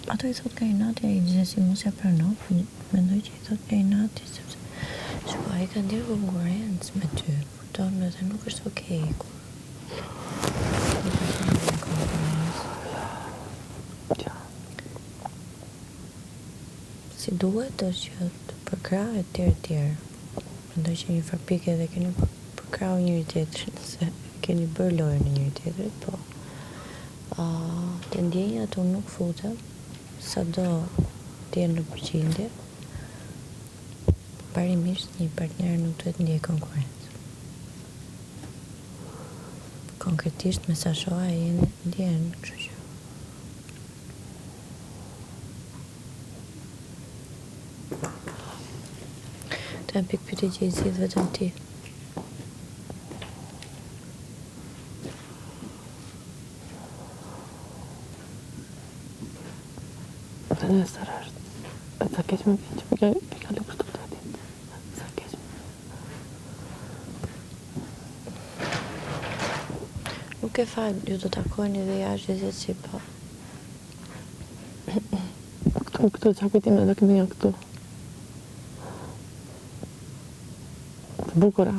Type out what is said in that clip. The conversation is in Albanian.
Ato i thot ka inati, ai gjithsesi mos ja pranon, mendoj që i thot ka inati, sepse shko, ai ka ndjerë konkurrencë me ty, kupton, me dhe nuk është okej. Si duhet është që të përkrahet tjerë. Mendoj që një farpike edhe keni përkrau njëri tjetrin, se keni bërë lojë në njëri tjetrit, po të ndjenjat unë nuk futem, sado t'jenë në përqindje, parimisht një partner nuk duhet ndjej konkurrencë. Konkretisht me sa shoha ndjen, kështu që të janë pikë pyetje që i zgjidh vetëm ti. Të nesër është, e sa keq me vinë që pika lukë shtu të ditë. Sa keq me. Nuk e falë, ju do takojnë dhe jashtë gjithë si po. Këtu qa kujtime do kemi janë këtu. Të bukura.